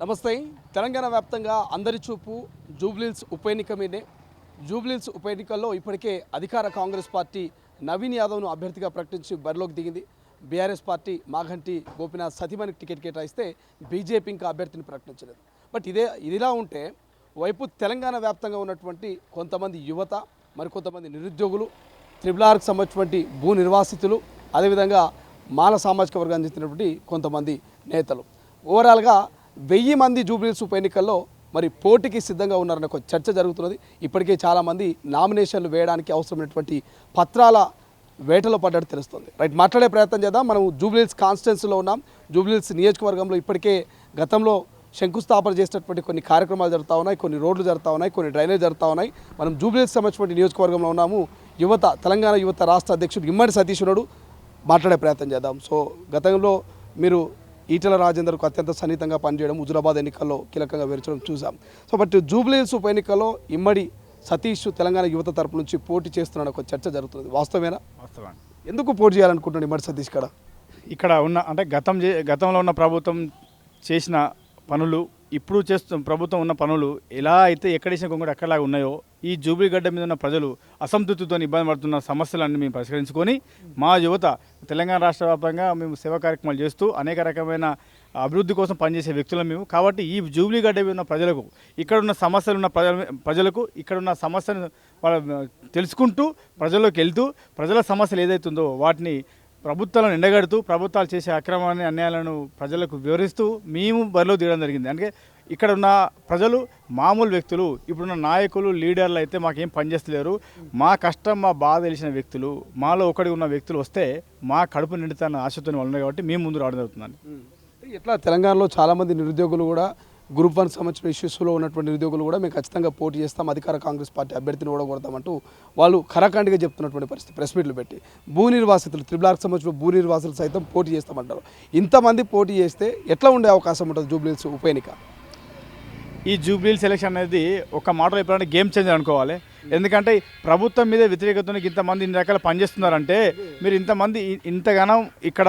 నమస్తే. తెలంగాణ వ్యాప్తంగా అందరి చూపు జూబ్లీహిల్స్ ఉప ఎన్నిక మీదే. జూబ్లీహిల్స్ ఉప ఎన్నికల్లో ఇప్పటికే అధికార కాంగ్రెస్ పార్టీ నవీన్ యాదవ్ను అభ్యర్థిగా ప్రకటించి బరిలోకి దిగింది. బీఆర్ఎస్ పార్టీ మాగంటి గోపీనాథ్ సతీమణికి టికెట్ కేటాయిస్తే బీజేపీ ఇంకా అభ్యర్థిని ప్రకటించలేదు. బట్ ఇదిలా ఉంటే వైపు తెలంగాణ వ్యాప్తంగా ఉన్నటువంటి కొంతమంది యువత, మరికొంతమంది నిరుద్యోగులు, త్రిబుల్ సంబంధించినటువంటి భూ నిర్వాసితులు, అదేవిధంగా మాల సామాజిక వర్గానికి చెందినటువంటి కొంతమంది నేతలు ఓవరాల్గా 1000 మంది జూబ్లీహిల్స్ ఉప ఎన్నికల్లో మరి పోటీకి సిద్ధంగా ఉన్నారన్న ఒక చర్చ జరుగుతున్నది. ఇప్పటికే చాలామంది నామినేషన్లు వేయడానికి అవసరమైనటువంటి పత్రాల వేటలో పడ్డట్టు తెలుస్తుంది. రైట్, మాట్లాడే ప్రయత్నం చేద్దాం. మనం జూబ్లీహిల్స్ కాన్స్టిట్యున్సీలో ఉన్నాం. జూబ్లీహిల్స్ నియోజకవర్గంలో ఇప్పటికే గతంలో శంకుస్థాపన చేసినటువంటి కొన్ని కార్యక్రమాలు జరుగుతూ ఉన్నాయి, కొన్ని రోడ్లు జరుగుతూ ఉన్నాయి, కొన్ని డ్రైనేజ్ జరుగుతూ ఉన్నాయి. మనం జూబ్లీహిల్స్ సంబంధించినటువంటి నియోజకవర్గంలో ఉన్నాము. యువత, తెలంగాణ యువత రాష్ట్ర అధ్యక్షుడు ఇమ్మడి సతీష్ ఉన్నాడు. మాట్లాడే ప్రయత్నం చేద్దాం. సో గతంలో మీరు ఈటెల రాజేందర్కు అత్యంత సన్నిహితంగా పనిచేయడం, హుజురాబాద్ ఎన్నికల్లో కీలకంగా వివరించడం చూసాం. సో బట్ జూబ్లీహిల్స్ ఉప ఎన్నికల్లో ఇమ్మడి సతీష్ తెలంగాణ యువత తరపు నుంచి పోటీ చేస్తున్నాడు ఒక చర్చ జరుగుతుంది. వాస్తవేనా? వాస్తవం. ఎందుకు పోటీ చేయాలనుకుంటున్నాడు ఇమ్మడి సతీష్? ఇక్కడ ఉన్న అంటే గతంలో ఉన్న ప్రభుత్వం చేసిన పనులు, ఇప్పుడు ప్రభుత్వం ఉన్న పనులు ఎలా అయితే ఎక్కడేసిన కొంగడు అక్కడలాగా ఉన్నాయో, ఈ జూబ్లీగడ్డ మీద ఉన్న ప్రజలు అసంతృప్తితో ఇబ్బంది పడుతున్న సమస్యలన్నీ మేము పరిష్కరించుకొని మా యువత తెలంగాణ రాష్ట్ర వ్యాప్తంగా మేము సేవా కార్యక్రమాలు చేస్తూ అనేక రకమైన అభివృద్ధి కోసం పనిచేసే వ్యక్తులు మేము. కాబట్టి ఈ జూబ్లీగడ్డ మీద ఉన్న ప్రజలకు, ఇక్కడున్న సమస్యలు ఉన్న ప్రజలకు ఇక్కడున్న సమస్యను తెలుసుకుంటూ ప్రజల్లోకి వెళ్తూ ప్రజల సమస్యలు ఏదైతుందో వాటిని ప్రభుత్వాలను ఎండగడుతూ ప్రభుత్వాలు చేసే అక్రమాన్ని అన్యాయాలను ప్రజలకు వివరిస్తూ మేము బరిలో దిగడం జరిగింది. అందుకే ఇక్కడ ఉన్న ప్రజలు మామూలు వ్యక్తులు, ఇప్పుడున్న నాయకులు, లీడర్లు అయితే మాకేం పనిచేస్తలేరు. మా కష్టం, మా బాధ తెలిసిన వ్యక్తులు, మాలో ఒకటి ఉన్న వ్యక్తులు వస్తే మా కడుపు నిండుతాన్న ఆశతో వాళ్ళు ఉన్నాయి. కాబట్టి మేము ముందు రావడం జరుగుతుందండి. ఇట్లా తెలంగాణలో చాలామంది నిరుద్యోగులు కూడా గ్రూప్ 1 సంబంధించిన ఇష్యూస్లో ఉన్నటువంటి నిరుద్యోగులు కూడా మేము ఖచ్చితంగా పోటీ చేస్తాం, అధికార కాంగ్రెస్ పార్టీ అభ్యర్థిని ఓడగొడతామంటూ వాళ్ళు ఖరాఖండిగా చెప్తున్నటువంటి పరిస్థితి. ప్రెస్ మీట్లు పెట్టి భూ నిర్వాసితులు, త్రిబుల్ సంబంధించిన భూ నిర్వాసితులు సైతం పోటీ చేస్తామంటారు. ఇంతమంది పోటీ చేస్తే ఎట్లా ఉండే అవకాశం ఉంటుంది జూబ్లీహిల్స్ ఉప ఎన్నిక? ఈ జూబ్లీహిల్స్ ఎలక్షన్ అనేది ఒక మాటలో ఎప్పుడంటే గేమ్ చేంజర్ అనుకోవాలి. ఎందుకంటే ప్రభుత్వం మీద వ్యతిరేకతను ఇంతమంది ఇన్ని రకాల పనిచేస్తున్నారంటే, మీరు ఇంతమంది ఇంతగానం ఇక్కడ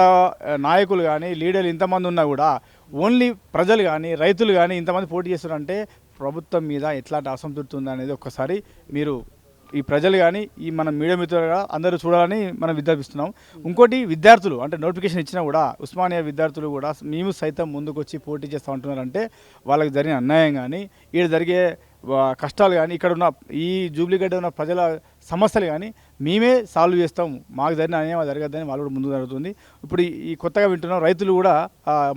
నాయకులు కానీ లీడర్లు ఇంతమంది ఉన్నా కూడా ఓన్లీ ప్రజలు కానీ రైతులు కానీ ఇంతమంది పోటీ చేస్తున్నారంటే ప్రభుత్వం మీద ఎట్లాంటి అసంతృప్తి ఉందనేది ఒక్కసారి మీరు ఈ ప్రజలు కానీ ఈ మన మీడియా మిత్రులుగా అందరూ చూడాలని మనం విజ్ఞాపిస్తున్నాం. ఇంకోటి, విద్యార్థులు అంటే నోటిఫికేషన్ ఇచ్చినా కూడా ఉస్మానియా విద్యార్థులు కూడా మేము సైతం ముందుకు వచ్చి పోటీ చేస్తూ ఉంటున్నారంటే వాళ్ళకి జరిగిన అన్యాయం కానీ, ఈడ జరిగే కష్టాలు కానీ, ఇక్కడ ఉన్న ఈ జూబ్లీగడ్డ ఉన్న ప్రజల సమస్యలు కానీ మేమే సాల్వ్ చేస్తాం, మాకు జరిగిన అన్యాయం జరగద్దని వాళ్ళు కూడా ముందుకు జరుగుతుంది. ఇప్పుడు ఈ కొత్తగా వింటున్నాం రైతులు కూడా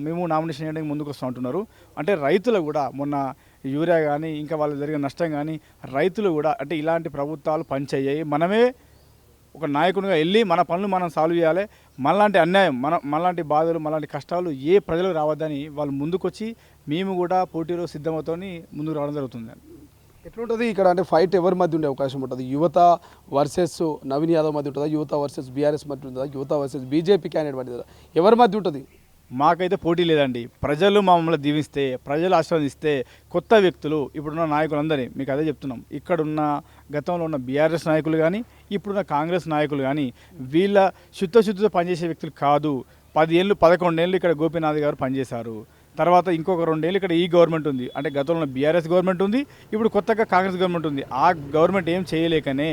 మేము నామినేషన్ చేయడానికి ముందుకు వస్తూ ఉంటున్నారు. అంటే రైతులు కూడా మొన్న యూరియా కానీ ఇంకా వాళ్ళకి జరిగిన నష్టం కానీ రైతులు కూడా అంటే ఇలాంటి ప్రభుత్వాలు పనిచేయాయి, మనమే ఒక నాయకునిగా వెళ్ళి మన పనులు మనం సాల్వ్ చేయాలి, మనలాంటి అన్యాయం మనలాంటి బాధలు మనలాంటి కష్టాలు ఏ ప్రజలకు రావద్దని వాళ్ళు ముందుకొచ్చి మేము కూడా పోటీలో సిద్ధమవుతోని ముందుకు రావడం జరుగుతుంది. ఎట్లుంటుంది ఇక్కడ అంటే ఫైట్ ఎవరి మధ్య ఉండే అవకాశం ఉంటుంది? యువత వర్సెస్ నవీన్ యాదవ్ మధ్య ఉంటుందా? యువత వర్సెస్ బీఆర్ఎస్ మధ్య ఉంటుందా? యువత వర్సెస్ బీజేపీ క్యాండిడేట్ మధ్య ఉంటుందా? ఎవరి మధ్య ఉంటుంది? మాకైతే పోటీ లేదండి. ప్రజలు మమ్మల్ని దీవిస్తే, ప్రజలు ఆశీర్వదిస్తే, కొత్త వ్యక్తులు ఇప్పుడున్న నాయకులందరినీ మీకు అదే చెప్తున్నాం. ఇక్కడున్న గతంలో ఉన్న బీఆర్ఎస్ నాయకులు కానీ ఇప్పుడున్న కాంగ్రెస్ నాయకులు కానీ వీళ్ళ శుద్ధతో పనిచేసే వ్యక్తులు కాదు. 10 ఏళ్ళు 11 ఏళ్ళు ఇక్కడ గోపీనాథ్ గారు పనిచేశారు. తర్వాత ఇంకొక 2 ఏళ్ళు ఇక్కడ ఈ గవర్నమెంట్ ఉంది. అంటే గతంలో బీఆర్ఎస్ గవర్నమెంట్ ఉంది, ఇప్పుడు కొత్తగా కాంగ్రెస్ గవర్నమెంట్ ఉంది. ఆ గవర్నమెంట్ ఏం చేయలేకనే,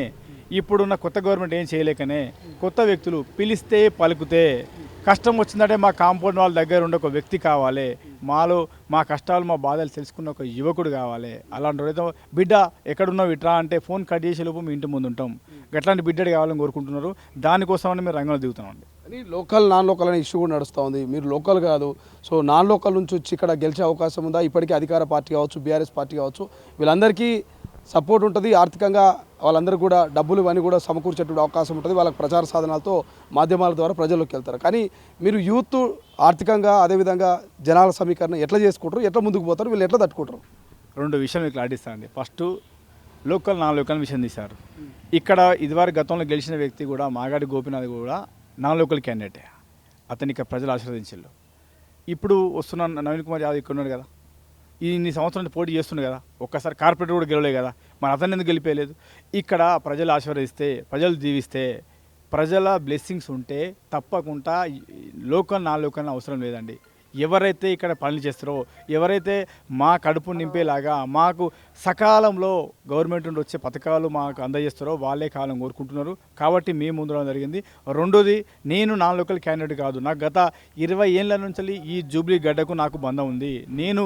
ఇప్పుడున్న కొత్త గవర్నమెంట్ ఏం చేయలేకనే కొత్త వ్యక్తులు పిలిస్తే పలుకుతే, కష్టం వచ్చిందంటే మా కాంపౌండ్ వాళ్ళ దగ్గర ఉండే ఒక వ్యక్తి కావాలి, మాలో మా కష్టాలు మా బాధలు తెలుసుకున్న ఒక యువకుడు కావాలి. అలాంటి అయితే బిడ్డ ఎక్కడున్నావు ఇట్రా అంటే ఫోన్ కట్ చేసే లోపు మీ ఇంటి ముందు ఉంటాం. అట్లాంటి బిడ్డడు కావాలని కోరుకుంటున్నారు. దానికోసమని మేము రంగంలో దిగుతున్నామండి. కానీ లోకల్ నాన్ లోకల్ అనే ఇష్యూ కూడా నడుస్తూ ఉంది. మీరు లోకల్ కాదు, సో నాన్ లోకల్ నుంచి వచ్చి ఇక్కడ గెలిచే అవకాశం ఉందా? ఇప్పటికీ అధికార పార్టీ కావచ్చు, బీఆర్ఎస్ పార్టీ కావచ్చు, వీళ్ళందరికీ సపోర్ట్ ఉంటుంది. ఆర్థికంగా వాళ్ళందరూ కూడా డబ్బులు ఇవన్నీ కూడా సమకూర్చేటువంటి అవకాశం ఉంటుంది. వాళ్ళకి ప్రచార సాధనాలతో మాధ్యమాల ద్వారా ప్రజల్లోకి వెళ్తారు. కానీ మీరు యూత్ ఆర్థికంగా అదేవిధంగా జనాల సమీకరణ ఎట్లా చేసుకుంటారు, ఎట్లా ముందుకు పోతారు, వీళ్ళు ఎట్లా తట్టుకుంటారు? 2 విషయాలు మీకు క్లారిటిస్తానండి. ఫస్ట్ లోకల్ నాన్ లోకల్ విషయం తీశారు. ఇక్కడ ఇదివరకు గతంలో గెలిచిన వ్యక్తి కూడా మాగాడి గోపీనాథ్ కూడా నాన్ లోకల్ క్యాండిడేటే. అతనికి ప్రజలు ఆశీర్వదించారు. ఇప్పుడు వస్తున్న నవీన్ కుమార్ యాదవ్ ఇక్కడ ఉన్నాడు కదా, ఇన్ని సంవత్సరాలు పోటీ చేస్తుండే కదా, ఒక్కసారి కార్పొరేటర్ కూడా గెలవలే కదా, మరి అతన్ని ఎందుకు గెలిపేయలేదు? ఇక్కడ ప్రజలు ఆశీర్వదిస్తే, ప్రజలు దీవిస్తే, ప్రజల బ్లెస్సింగ్స్ ఉంటే తప్పకుండా లోకల్ నా లోకల్ అవసరం లేదండి. ఎవరైతే ఇక్కడ పనులు చేస్తారో, ఎవరైతే మా కడుపు నింపేలాగా మాకు సకాలంలో గవర్నమెంట్ నుండి వచ్చే పథకాలు మాకు అందజేస్తారో వాళ్ళే కాలం కోరుకుంటున్నారు. కాబట్టి మేము ముందు జరిగింది. రెండోది, నేను నాన్ లోకల్ క్యాండిడేట్ కాదు. నాకు గత 20 ఏళ్ళ నుంచి ఈ జూబ్లీ గడ్డకు నాకు బంధం ఉంది. నేను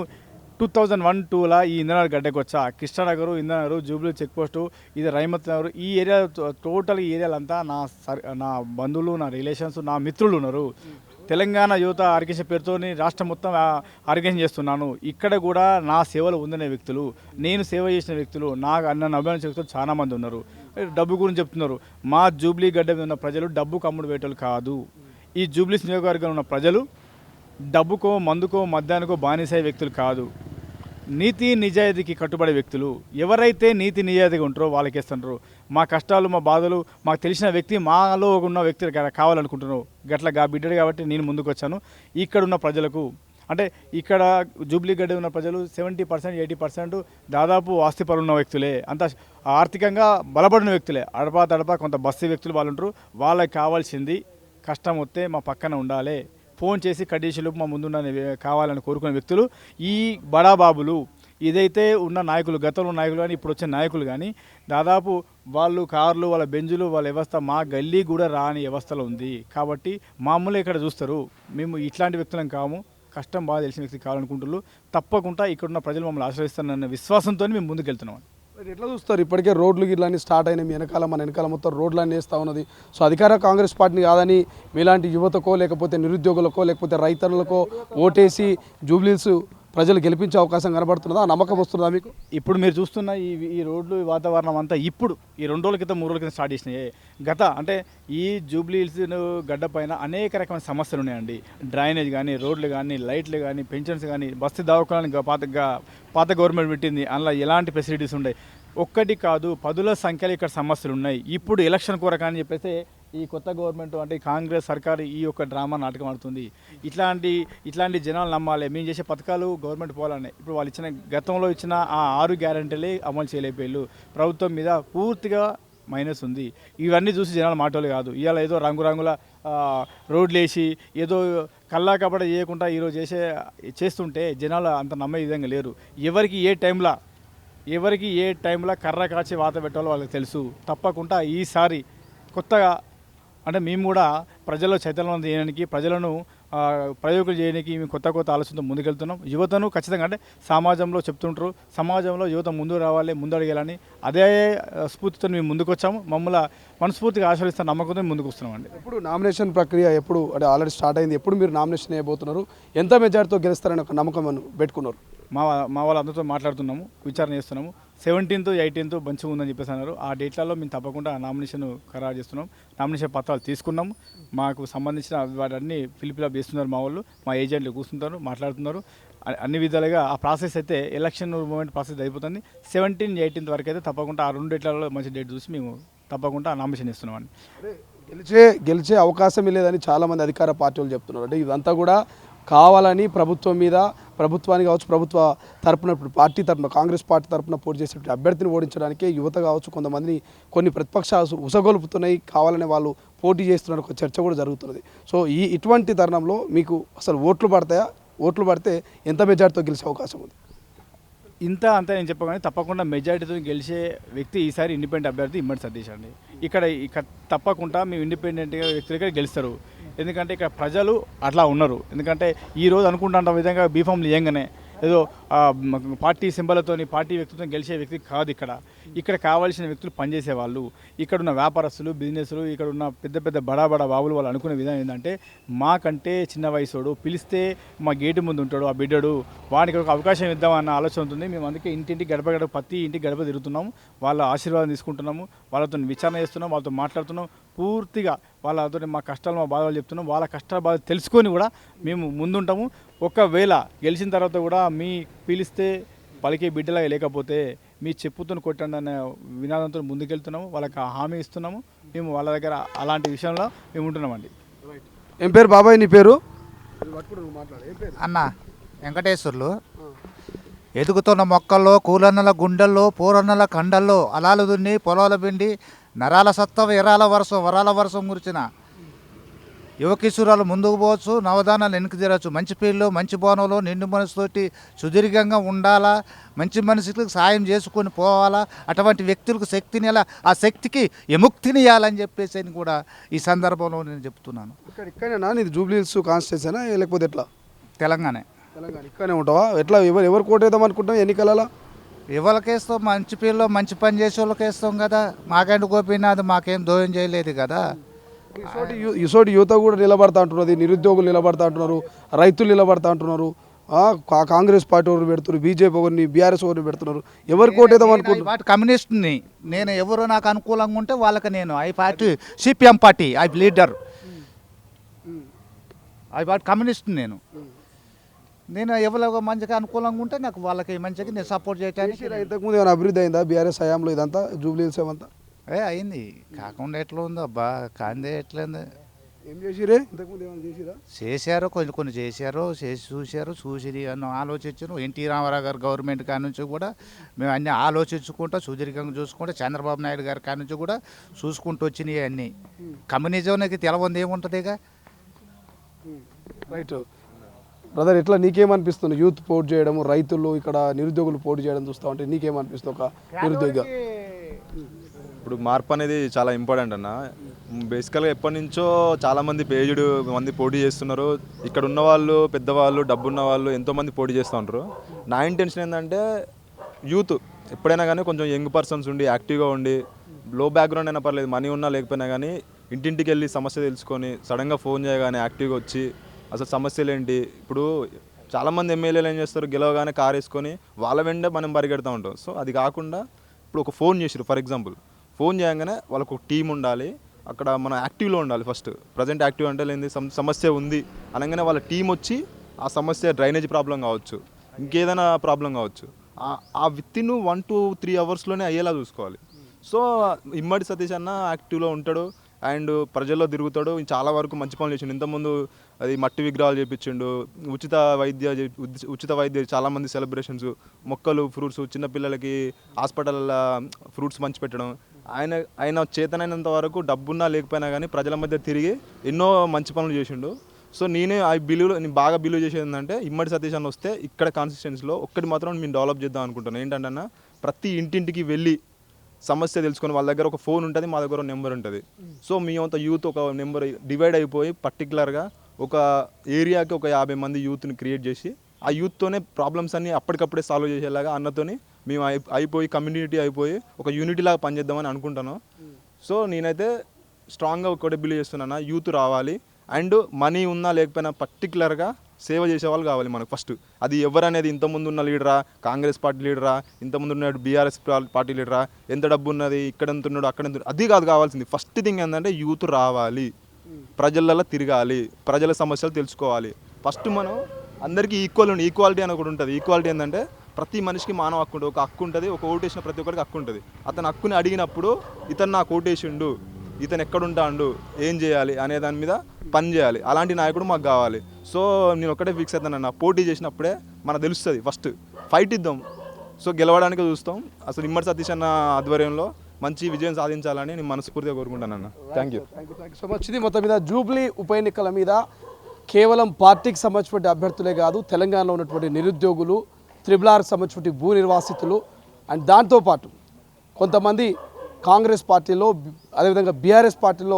2001-2లా ఈ ఇంద్రనగర్ గడ్డకు వచ్చా. Krishnanagar, Indranagar, Jubilee check post, ఇది రైమత్ నగర్, ఈ ఏరియా టోటల్ ఏరియాలంతా నా బంధువులు, నా రిలేషన్స్, నా మిత్రులు ఉన్నారు. తెలంగాణ యువత ఆర్గనైజేషన్ పేరుతో రాష్ట్రం మొత్తం ఆర్గనైజేషన్ చేస్తున్నాను. ఇక్కడ కూడా నా సేవలు ఉందనే వ్యక్తులు, నేను సేవ చేసిన వ్యక్తులు, నన్ను అభిమానించిన వ్యక్తులు చాలామంది ఉన్నారు. డబ్బు గురించి చెప్తున్నారు. మా జూబ్లీ గడ్డ మీద ఉన్న ప్రజలు డబ్బుకు అమ్ముడు వేటలు కాదు. ఈ జూబ్లీస్ నియోజకవర్గంలో ఉన్న ప్రజలు డబ్బుకో, మందుకో, మద్యానికో బానిసే వ్యక్తులు కాదు. నీతి నిజాయితీకి కట్టుబడే వ్యక్తులు. ఎవరైతే నీతి నిజాయితీగా ఉంటారో వాళ్ళకి ఇస్తుంటారు. మా కష్టాలు, మా బాధలు మాకు తెలిసిన వ్యక్తి, మాలో ఉన్న వ్యక్తి కావాలనుకుంటున్నారు. గట్ల బిడ్డడు కాబట్టి నేను ముందుకు వచ్చాను. ఇక్కడ ఉన్న ప్రజలకు, అంటే ఇక్కడ జూబ్లీ గడ్డ ఉన్న ప్రజలు 70%, 80% దాదాపు ఆస్తిపరులు ఉన్న వ్యక్తులే, అంత ఆర్థికంగా బలపడిన వ్యక్తులే. తడపా కొంత బస్తీ వ్యక్తులు వాళ్ళు ఉంటారు. వాళ్ళకి కావాల్సింది కష్టం వస్తే మా పక్కన ఉండాలి, ఫోన్ చేసి కడిషిలోపు మా ముందున్న కావాలని కోరుకునే వ్యక్తులు ఈ బడాబాబులు. ఇదైతే ఉన్న నాయకులు, గతంలో నాయకులు కానీ ఇప్పుడు వచ్చే నాయకులు కానీ దాదాపు వాళ్ళు కార్లు, వాళ్ళ బెంజులు, వాళ్ళ వ్యవస్థ మా గల్లీ కూడా రాని వ్యవస్థలో ఉంది. కాబట్టి మామూలుగా ఇక్కడ చూస్తారు. మేము ఇట్లాంటి వ్యక్తులం కాము, కష్టం బాగా తెలిసిన వ్యక్తి కావాలనుకుంటున్నారు. తప్పకుండా ఇక్కడున్న ప్రజలు మమ్మల్ని ఆశ్రయిస్తారన్న విశ్వాసంతో మేము ముందుకు వెళ్తున్నాం. ఎట్లా చూస్తారు? ఇప్పటికే రోడ్లు గిట్లన్నీ స్టార్ట్ అయినాయి. మన వెనకాల మొత్తం రోడ్లన్నీ వేస్తూ ఉన్నది. సో అధికార కాంగ్రెస్ పార్టీని కాదని మీలాంటి యువతకో, లేకపోతే నిరుద్యోగులకో, లేకపోతే రైతన్నులకో ఓటేసి జూబ్లీస్ ప్రజలు గెలిపించే అవకాశం కనబడుతున్నదా? నమ్మకం వస్తుందా మీకు? ఇప్పుడు మీరు చూస్తున్న ఈ రోడ్లు, ఈ వాతావరణం అంతా ఇప్పుడు ఈ 2 రోజుల క్రితం, 3 రోజుల క్రితం స్టార్ట్ చేసినాయి. అంటే ఈ జూబ్లీస్ గడ్డ పైన అనేక రకమైన సమస్యలు ఉన్నాయండి. డ్రైనేజ్ కానీ, రోడ్లు కానీ, లైట్లు కానీ, పెన్షన్స్ కానీ, బస్తీ దవాఖానాలు పాత గవర్నమెంట్ పెట్టింది. అందులో ఎలాంటి ఫెసిలిటీస్ ఉన్నాయి? ఒక్కటి కాదు, 10ల సంఖ్యలో ఇక్కడ సమస్యలు ఉన్నాయి. ఇప్పుడు ఎలక్షన్ కొరకు అని చెప్పేసి ఈ కొత్త గవర్నమెంట్, అంటే కాంగ్రెస్ సర్కారు ఈ యొక్క డ్రామా నాటకం ఆడుతుంది. ఇట్లాంటి జనాలు నమ్మాలి, మేము చేసే పథకాలు గవర్నమెంట్ పోవాలని. ఇప్పుడు వాళ్ళు గతంలో ఇచ్చిన ఆ 6 గ్యారెంటీలే అమలు చేయలేకపోయారు. ప్రభుత్వం మీద పూర్తిగా మైనస్ ఉంది. ఇవన్నీ చూసి జనాలు మాటలు కాదు. ఇవాళ ఏదో రంగురంగుల రోడ్లు వేసి ఏదో కల్లా కపడ చేయకుండా ఈరోజు చేస్తుంటే జనాలు అంత నమ్మే విధంగా లేరు. ఎవరికి ఏ టైంలో కర్ర కాచి వాత పెట్టాలో వాళ్ళకి తెలుసు. తప్పకుండా ఈసారి కొత్తగా, అంటే మేము కూడా ప్రజల్లో చైతన్యం చేయడానికి, ప్రజలను ప్రయోగాలు చేయడానికి మేము కొత్త ఆలోచనతో ముందుకెళ్తున్నాం. యువతను ఖచ్చితంగా, అంటే సమాజంలో చెప్తుంటారు, సమాజంలో యువత ముందు రావాలి, ముందు అడగాలని, అదే స్ఫూర్తితో మేము ముందుకు వచ్చాము. మమ్మల్ని మనస్ఫూర్తిగా ఆశ్రయిస్తున్న నమ్మకంతో ముందుకు వస్తున్నామండి. ఎప్పుడు నామినేషన్ ప్రక్రియ అంటే ఆల్రెడీ స్టార్ట్ అయింది. ఎప్పుడు మీరు నామినేషన్ వేయబోతున్నారు? ఎంత మెజార్టీతో గెలుస్తారని ఒక నమ్మకం పెట్టుకున్నారు? మా వాళ్ళందరితో మాట్లాడుతున్నాము, విచారణ చేస్తున్నాము. 17th, 18th మంచిగా ఉందని చెప్పేసి అన్నారు. ఆ డేట్లలో మేము తప్పకుండా నామినేషన్ ఖరారు చేస్తున్నాం. నామినేషన్ పత్రాలు తీసుకున్నాము. మాకు సంబంధించిన వాటన్ని ఫిల్అప్ చేస్తున్నారు మా వాళ్ళు. మా ఏజెంట్లు కూర్చుంటారు, మాట్లాడుతున్నారు. అన్ని విధాలుగా ఆ ప్రాసెస్ అయితే ఎలక్షన్ మూమెంట్ ప్రాసెస్ అయిపోతుంది. 17, 18th వరకు అయితే తప్పకుండా ఆ 2 డేట్లలో మంచి డేట్ చూసి మేము తప్పకుండా నామినేషన్ ఇస్తున్నామండి. గెలిచే అవకాశం లేదని చాలామంది అధికార పార్టీలు చెప్తున్నారు. అంటే ఇదంతా కూడా కావాలని ప్రభుత్వం మీద, ప్రభుత్వానికి కావచ్చు, ప్రభుత్వ తరపున, పార్టీ తరపున, కాంగ్రెస్ పార్టీ తరపున పోటీ చేసే అభ్యర్థిని ఓడించడానికి యువత కావచ్చు, కొంతమందిని కొన్ని ప్రతిపక్షాలు ఉసగొలుపుతున్నాయి, కావాలనే వాళ్ళు పోటీ చేస్తున్న ఒక చర్చ కూడా జరుగుతున్నది. సో ఇటువంటి తరుణంలో మీకు అసలు ఓట్లు పడతాయా? ఓట్లు పడితే ఎంత మెజార్టీతో గెలిచే అవకాశం ఉంది? అంతా నేను చెప్పగానే తప్పకుండా మెజారిటీతో గెలిచే వ్యక్తి ఈసారి ఇండిపెండెంట్ అభ్యర్థి ఇమ్మడి సతీష్ అండి. ఇక్కడ తప్పకుండా మేము ఇండిపెండెంట్గా వ్యక్తులుగా గెలుస్తారు. ఎందుకంటే ఇక్కడ ప్రజలు అట్లా ఉన్నారు. ఎందుకంటే ఈరోజు అనుకుంటున్న విధంగా బీఫామ్లు ఇవ్వగానే ఏదో పార్టీ సింబలతోని, పార్టీ వ్యక్తులతో గెలిచే వ్యక్తి కాదు. ఇక్కడ కావాల్సిన వ్యక్తులు పనిచేసేవాళ్ళు, ఇక్కడ ఉన్న వ్యాపారస్తులు, బిజినెస్లు, ఇక్కడ ఉన్న పెద్ద బడా బాబులు వాళ్ళు అనుకునే విధానం ఏంటంటే, మాకంటే చిన్న వయసుడు పిలిస్తే మా గేటు ముందు ఉంటాడు ఆ బిడ్డడు, వానికి ఒక అవకాశం ఇద్దామన్న ఆలోచన ఉంటుంది. మేము అందుకే ఇంటింటి గడప ప్రతి ఇంటికి గడప తిరుగుతున్నాము, వాళ్ళ ఆశీర్వాదం తీసుకుంటున్నాము, వాళ్ళతో విచారణ చేస్తున్నాం, వాళ్ళతో మాట్లాడుతున్నాం. పూర్తిగా వాళ్ళతో మా కష్టాలు, మా బాధలు చెప్తున్నాం. వాళ్ళ కష్టాల బాధ తెలుసుకొని కూడా మేము ముందుంటాము. ఒకవేళ గెలిచిన తర్వాత కూడా మీ పిలిస్తే పలికే బిడ్డలాగా లేకపోతే మీ చెప్పుతో కొట్టండి అనే వినాదంతో ముందుకెళ్తున్నాము. వాళ్ళకి హామీ ఇస్తున్నాము. మేము వాళ్ళ దగ్గర అలాంటి విషయంలో మేము ఉంటున్నామండి. ఏం పేరు బాబాయ్? నీ పేరు? అన్న వెంకటేశ్వర్లు. ఎదుగుతున్న మొక్కల్లో, కూలన్నల గుండెల్లో, పూరన్నల కండల్లో, అలాలు దున్ని పొలాల పిండి, నరాల సత్తవ ఎరాల వర్షం వరాల వర్షం కురిచిన యువకిశోరాలు ముందుకు పోవచ్చు, నవధానాలు వెనక్కి తిరగచ్చు. మంచి పేర్లు మంచి బోనంలో నిండు మనసుతోటి సుదీర్ఘంగా ఉండాలా, మంచి మనుషులకు సాయం చేసుకొని పోవాలా, అటువంటి వ్యక్తులకు శక్తిని ఎలా ఆ శక్తికి విముక్తిని ఇవ్వాలని చెప్పేసి అని కూడా ఈ సందర్భంలో నేను చెప్తున్నాను. ఇక్కడేనా నీది జూబ్లీ హిల్స్ కాన్స్టిట్యూన్సీనా లేకపోతే ఎట్లా? తెలంగాణ ఇక్కడనే ఉంటావా? ఎట్లా ఎవరు కోటేద్దాం అనుకుంటాం ఎన్నికలలో? ఎవరికేస్తాం? మంచి పేర్లో మంచి పని చేసే వాళ్ళకి వేస్తాం కదా. మాకంటూ గోపీనాథ్ మాకేం దోయం చేయలేదు కదా. ఇసోటి యువత కూడా నిలబడతా అంటున్నది, నిరుద్యోగులు నిలబడతా అంటున్నారు, రైతులు నిలబడతా అంటున్నారు. కాంగ్రెస్ పార్టీ ఒకరు పెడుతున్నారు, బీజేపీ ఒకరిని, బీఆర్ఎస్ ఒకరిని పెడుతున్నారు. ఎవరు కోటేద్దాం అనుకుంటున్నారు? పార్టీ కమ్యూనిస్ట్ని నేను. ఎవరు నాకు అనుకూలంగా ఉంటే వాళ్ళకి నేను I party CPM party I leader I party communist నేను. నేను ఎవరికి మంచిగా అనుకూలంగా ఉంటే నాకు వాళ్ళకి మంచిగా నేను సపోర్ట్ చేయడానికి. ఇంతకుముందు ఏమైనా అభివృద్ధి అయిందా బీఆర్ఎస్ హయాంలో ఇదంతా జూబ్లీ హిల్స్ ఏమంతా? అయింది. కాకుండా ఎట్లా ఉందో అబ్బా, కాందే ఎట్లా ఉంది. ఏం చేసిరే ఇంతకుముందు? ఏమైనా చేసిరా? చేశారు, కొన్ని చేశారు, చూసి అన్న ఆలోచించారు. ఎన్టీ రామారావు గారు గవర్నమెంట్ కాడి నుంచి కూడా మేము అన్నీ ఆలోచించుకుంటూ సుదీర్ఘంగా చూసుకుంటూ, చంద్రబాబు నాయుడు గారి కాడి నుంచి కూడా చూసుకుంటూ వచ్చినాయి అన్నీ. కమ్యూనిజంకి తెలవంది ఏముంటుందిగా. రైట్ బ్రదర్, ఎట్లా నీకేమనిపిస్తుంది యూత్ పోటీ చేయడం, రైతులు ఇక్కడ నిరుద్యోగులు పోటీ చేయడం చూస్తూ ఉంటే నీకేమనిపిస్తుంది ఒక నిరుద్యోగిగా? ఇప్పుడు మార్పు అనేది చాలా ఇంపార్టెంట్ అన్న. బేసికల్గా ఎప్పటి నుంచో చాలామంది పేజ్డ్ మంది పోటీ చేస్తున్నారు. ఇక్కడ ఉన్న వాళ్ళు, పెద్దవాళ్ళు, డబ్బున్న వాళ్ళు ఎంతోమంది పోటీ చేస్తూ ఉంటారు. నా ఇంటెన్షన్ ఏంటంటే యూత్ ఎప్పుడైనా కానీ కొంచెం యంగ్ పర్సన్స్ ఉండి యాక్టివ్గా ఉండి, లో బ్యాక్గ్రౌండ్ అయినా పర్లేదు, మనీ ఉన్నా లేకపోయినా కానీ ఇంటింటికి వెళ్ళి సమస్య తెలుసుకొని సడన్గా ఫోన్ చేయగానే యాక్టివ్గా వచ్చి అసలు సమస్యలు ఏంటి. ఇప్పుడు చాలామంది ఎమ్మెల్యేలు ఏం చేస్తారు, గెలవగానే కార్ వేసుకొని వాళ్ళ వెంటే మనం పరిగెడుతూ ఉంటాం. సో అది కాకుండా ఇప్పుడు ఒక ఫోన్ చేసారు, ఫర్ ఎగ్జాంపుల్ ఫోన్ చేయగానే వాళ్ళకు ఒక టీం ఉండాలి, అక్కడ మనం యాక్టివ్లో ఉండాలి. ఫస్ట్ ప్రజెంట్ యాక్టివ్ అంటే లేని సమస్య ఉంది అనగానే వాళ్ళ టీం వచ్చి ఆ సమస్య డ్రైనేజ్ ప్రాబ్లం కావచ్చు, ఇంకేదైనా ప్రాబ్లం కావచ్చు, ఆ విత్ ఇన్ 1 to 3 అవర్స్లోనే అయ్యేలా చూసుకోవాలి. సో ఇమ్మడి సతీష్ అన్న యాక్టివ్లో ఉంటాడు అండ్ ప్రజల్లో తిరుగుతాడు. చాలా వరకు మంచి పనులు చేసిండు. ఇంతకుముందు అది మట్టి విగ్రహాలు చేయించిండు, ఉచిత వైద్య చాలామంది సెలబ్రేషన్స్, మొక్కలు, ఫ్రూట్స్, చిన్నపిల్లలకి హాస్పిటల్లో ఫ్రూట్స్ పంచిపెట్టడం. ఆయన చేతనైనంత వరకు డబ్బున్నా లేకపోయినా కానీ ప్రజల మధ్య తిరిగి ఎన్నో మంచి పనులు చేసిండు. సో నేను బాగా బిలీవ్ చేసేది ఏంటంటే ఇమ్మడి సతీష్ అన్న వస్తే ఇక్కడ కాన్స్టిట్యుయెన్సీలో ఒక్కటి మాత్రం నేను డెవలప్ చేద్దాం అనుకుంటున్నాను. ఏంటంటే అన్న, ప్రతి ఇంటింటికి వెళ్ళి సమస్య తెలుసుకొని వాళ్ళ దగ్గర ఒక ఫోన్ ఉంటుంది, మా దగ్గర ఒక నెంబర్ ఉంటుంది. సో మేమంతా యూత్ ఒక నెంబర్ డివైడ్ అయిపోయి పర్టికులర్గా ఒక ఏరియాకి ఒక 50 మంది యూత్ని క్రియేట్ చేసి ఆ యూత్తోనే ప్రాబ్లమ్స్ అన్నీ అప్పటికప్పుడే సాల్వ్ చేసేలాగా అన్నతోని మేము అయిపోయి కమ్యూనిటీ అయిపోయి ఒక యూనిటీలాగా పనిచేద్దామని అనుకుంటాను. సో నేనైతే స్ట్రాంగ్గా ఒకటి బిలీవ్ చేస్తున్నాను, యూత్ రావాలి అండ్ మనీ ఉన్నా లేకపోయినా పర్టికులర్గా సేవ చేసేవాళ్ళు కావాలి మనకు ఫస్ట్. అది ఎవరనేది ఇంతకుముందు ఉన్న లీడరా, కాంగ్రెస్ పార్టీ లీడరా, ఇంతకుముందు ఉన్నాడు బీఆర్ఎస్ పార్టీ లీడరా, ఎంత డబ్బు ఉన్నది, ఇక్కడ ఎంత ఉన్నాడు, అక్కడ ఎంత, అది కాదు కావాల్సింది. ఫస్ట్ థింగ్ ఏంటంటే యూత్ రావాలి, ప్రజలలో తిరగాలి, ప్రజల సమస్యలు తెలుసుకోవాలి. ఫస్ట్ మనం అందరికీ ఈక్వాలిటీ అని ఒకటి ఉంటుంది. ఈక్వాలిటీ ఏంటంటే ప్రతి మనిషికి మానవ హక్కు ఉంటుంది, ఒక హక్కు ఉంటుంది, ఒక ఓటు వేసిన ప్రతి ఒక్కరికి హక్కు ఉంటుంది. అతను హక్కుని అడిగినప్పుడు ఇతను నాకు ఓటు వేసిండు, ఇతను ఎక్కడుంటాడు, ఏం చేయాలి అనే దాని మీద పని చేయాలి. అలాంటి నాయకుడు మాకు కావాలి. సో నేను ఒకటే ఫిక్స్ అవుతానన్న, పోటీ చేసినప్పుడే మనకు తెలుస్తుంది, ఫస్ట్ ఫైట్ ఇద్దాం. సో గెలవడానికి చూస్తాం. అసలు ఇమ్మడి సతీష్ అన్న ఆధ్వర్యంలో మంచి విజయం సాధించాలని నేను మనస్ఫూర్తిగా కోరుకుంటానన్న. Thank you so much. ఇది మొత్తం మీద జూబ్లీ ఉప ఎన్నికల మీద కేవలం పార్టీకి సంబంధించినటువంటి అభ్యర్థులే కాదు, తెలంగాణలో ఉన్నటువంటి నిరుద్యోగులు, త్రిబులార్కి సంబంధించినటువంటి భూ నిర్వాసితులు అండ్ దాంతోపాటు కొంతమంది కాంగ్రెస్ పార్టీలో అదేవిధంగా బీఆర్ఎస్ పార్టీలో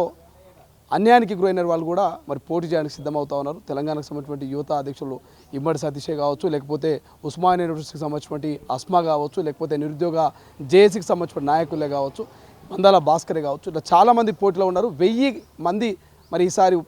అన్యాయానికి గురైన వాళ్ళు కూడా మరి పోటీ చేయడానికి సిద్ధమవుతా ఉన్నారు. తెలంగాణకు సంబంధించినటువంటి యువత అధ్యక్షులు ఇమ్మడి సతీషే కావచ్చు, లేకపోతే ఉస్మానియా యూనివర్సిటీకి సంబంధించినటువంటి అస్మా కావచ్చు, లేకపోతే నిరుద్యోగ జేఏసీకి సంబంధించిన నాయకులే కావచ్చు, మందాల భాస్కరే కావచ్చు, ఇట్లా చాలామంది పోటీలో ఉన్నారు. 1000 మంది మరి ఈసారి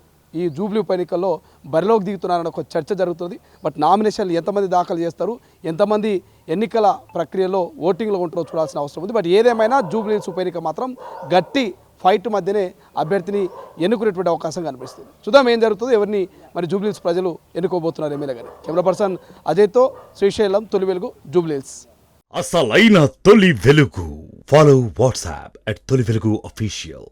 ఈ జూబ్లీ ఉప ఎన్నికల్లో బరిలోకి దిగుతున్నారని ఒక చర్చ జరుగుతుంది. బట్ నామినేషన్లు ఎంతమంది దాఖలు చేస్తారు, ఎంతమంది ఎన్నికల ప్రక్రియలో ఓటింగ్లో ఉంటారో చూడాల్సిన అవసరం ఉంది. బట్ ఏదేమైనా జూబ్లీ హిల్స్ ఉప ఎన్నిక మాత్రం గట్టి ఫైట్ మధ్యనే అభ్యర్థిని ఎన్నుకునేటువంటి అవకాశం కనిపిస్తుంది. చూద్దాం ఏం జరుగుతుందో, ఎవరిని మరి జూబ్లీ హిల్స్ ప్రజలు ఎన్నుకోబోతున్నారు ఎమ్మెల్యే గారు. కెమెరా పర్సన్ అజయ్తో శ్రీశైలం, తొలి వెలుగు, జూబ్లీ హిల్స్. అసలైన తొలి వెలుగు. ఫాలో వాట్సాప్ @తొలి వెలుగు official.